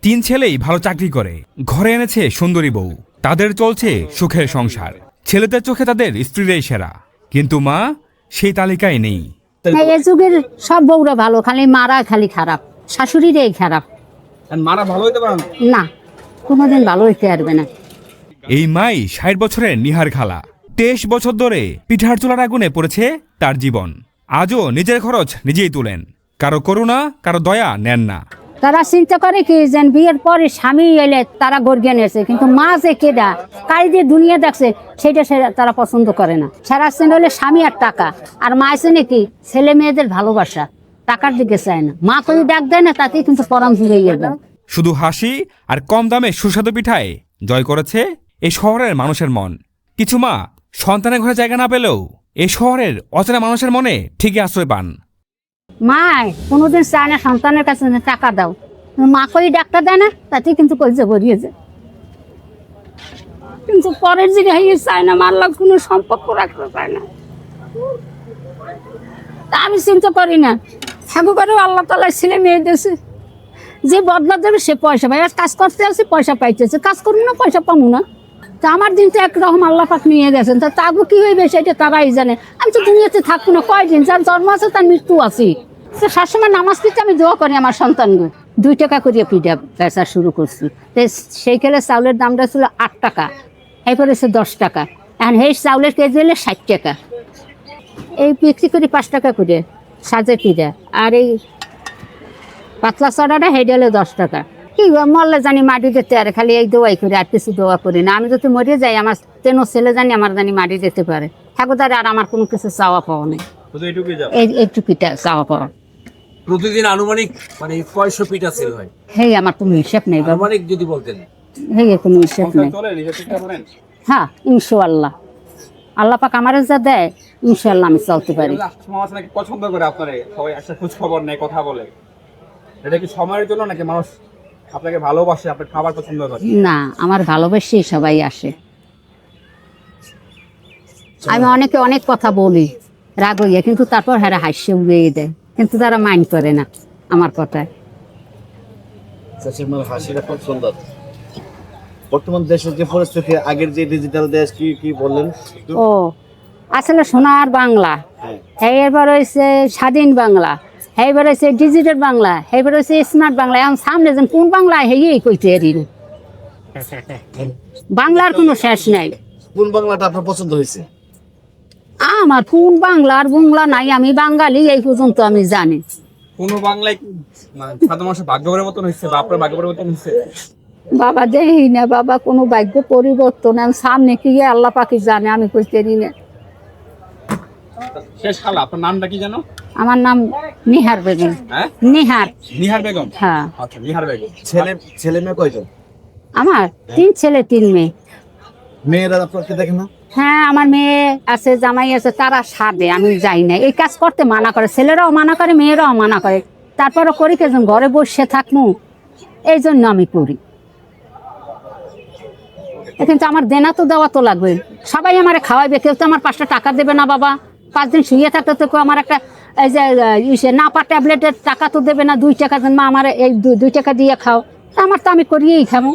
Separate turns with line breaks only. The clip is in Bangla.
তিন ছেলেই ভালো চাকরি করে, ঘরে এনেছে সুন্দরী বউ, তাদের চলছে সুখের সংসার। ছেলেদের চোখে তাদের স্ত্রীরাই সেরা, কিন্তু মা সেই তালিকায় নেই।
এই যুগের সব বউরা ভালো, খালি মারা খালি খারাপ, শাশুড়িরাই খারাপ।
মারা ভালো হইতে পারেন
না, কোনোদিন ভালো হইতে পারবে না।
এই মাই ৬০ বছরের নিহার খালা। ২৩ বছর ধরে পিঠার চুলার আগুনে পড়েছে তার জীবন। আজও নিজের খরচ নিজেই তুলেন, কারো করুণা কারো দয়া নেন না।
তারা চিন্তা করে কি যেন বিয়ের পরে স্বামী এলে তারা গর্গে নিয়েছে, কিন্তু মা যে কেডা কারি দিয়ে দুনিয়া দেখছে সেটা তারা পছন্দ করে না। সারা হলে স্বামী আর টাকা, আর মা আছে নাকি ছেলে মেয়েদের ভালোবাসা, টাকার দিকে চায় না। মা কোনো ডাক দেয় না, তাতেই কিন্তু পরাম জুড়ে যাবে।
শুধু হাসি আর কম দামে সুস্বাদু পিঠায় জয় করেছে এই শহরের মানুষের মন। কিছু মা সন্তানের ঘরে জায়গা না পেলেও এই শহরের অচেনা মানুষের মনে ঠিকই আশ্রয় পান।
মায় কোনোদিন চায় না সন্তানের কাছে টাকা দাও, মা কই ডাক্তার দেয় না, তাতেই কিন্তু কইছে ভরিয়ে যায়। কিন্তু পরের জায়গায় চায় না, মার লাগ কোনো সম্পর্ক রাখতে পারে না। তা আমি চিন্তা করি না, ঠাকুরেও আল্লাহ তালা ছেলে মেয়ে দিয়েছে, যে বদলা দেবে সে পয়সা পায়। আর কাজ করতে আছে পয়সা পাইতেছে, কাজ করবো না পয়সা পাবো না। তা আমার দিন তো একরকম আল্লাহ পাক নিয়ে গেছেন, তা তাগো কি হইবে সেটা তারাই জানে। আমি তো দুনিয়াতে থাকবো না কয়দিন, যার জন্ম আছে তার মৃত্যু আছে। তো সবসময় নামাজ পড়তে আমি দোয়া করি আমার সন্তানগুলো। 2 টাকা করিয়া পিঠা বেচা শুরু করছি। তো সেই খেলে চাউলের দামটা ছিল 8 টাকা, এরপরে হচ্ছে 10 টাকা। এখন এই চাউলের কেজি হলে 60 টাকা। এই বিক্রি করি 5 টাকা করে সাজে পিঠা, আর এই পাতলা চড়াটা হেঁটে হলে 10 টাকা। কি মরলে জানি মাটি দিতে আর খালি এই দোয়াই করি, আর কিছু দোয়া করি না। আমি যদি মরে যাই আমার তেনো ছেলে জানি আমার জানি মাটি দিতে পারে, ঠাকুরদারে আর আমার কোনো কিছু চাওয়া পাওয়া নেই। এইটুকুটা চাওয়া পাওয়া।
প্রতিদিন আনুমানিক মানে কয়শো পিঠা সেল হয়?
হেই আমার কোনো হিসাব নেই বাবা,
আনুমানিক যদি বলতেন।
হেই কোনো হিসাব নেই। হ্যাঁ ইনশাআল্লাহ, আল্লাহ পাক আমারে যা দেয় ইনশাআল্লাহ আমি চলতে পারি।
পছন্দ করে আপনারে সবাই আসলে খোঁজ খবর নেয়, কথা বলে, এটা কি সময়ের জন্য নাকি মানুষ আপনাকে ভালোবাসে, আপনার খাবার পছন্দ করে?
না, আমার ভালোবাসি সবাই আসে। আমি অনেকে অনেক কথা বলি রাগ হইয়া, কিন্তু তারপর হ্যাঁ হাসিয়ে উড়িয়ে দেয়, কিন্তু তারা মাইন্ড করে না আমার কথায়।
হাসিটা খুব সুন্দর। বর্তমান দেশের যে পরিস্থিতি, আগের যে ডিজিটাল দেশ, কি বললেন?
ও আসলে সোনার বাংলা, এবার হয়েছে স্বাধীন বাংলা, এইবার হয়েছে ডিজিটাল বাংলা, এইবার হয়েছে স্মার্ট বাংলা। এখন সামনে যেন কোন বাংলা হেই কইতে পারি না, বাংলার কোনো শেষ নাই।
কোন বাংলাটা আপনার পছন্দ হয়েছে?
আমার কোন বাংলার বাংলা নাই, আমি বাঙালি এই পর্যন্ত আমি জানি।
কোন বাংলায় সাধারণ মানুষের ভাগ্য পরিবর্তন হয়েছে বা আপনার ভাগ্য পরিবর্তন হয়েছে?
বাবা দেখি না বাবা, কোনো ভাগ্য পরিবর্তন সামনে কি আল্লাহ পাকি জানে, আমি কইতে পারি না।
শেষ খালা, আপনার নামটা কি জানো?
আমার নাম নিহার বেগম।
হ্যাঁ,
নিহার।
নিহার বেগম?
হ্যাঁ।
আচ্ছা, নিহার বেগম।
ছেলে মেয়ে কয়জন?
আমার 3 ছেলে 3 মেয়ে।
মেয়েরা আপনাকে দেখে না?
হ্যাঁ, আমার মেয়ে আছে, জামাই আছে, তারা সাধে, আমি যাই না। এই কাজ করতে মানা করে, ছেলেরাও মানা করে, মেয়েরাও মানা করে, তারপরও করি কেজন ঘরে বসে থাকবো, এই জন্য আমি করি। কিন্তু আমার দেনা তো দেওয়া তো লাগবে, সবাই আমার খাওয়াইবে, কেউ তো আমার 5টা টাকা দেবে না বাবা। 5 দিন শুয়ে থাকতে তো আমার একটা এই যে নাপা ট্যাবলেটের টাকা তো দেবে না, 2 টাকা মা আমার এই 2 টাকা দিয়ে খাও, আমার তো আমি করিয়েই খাবো।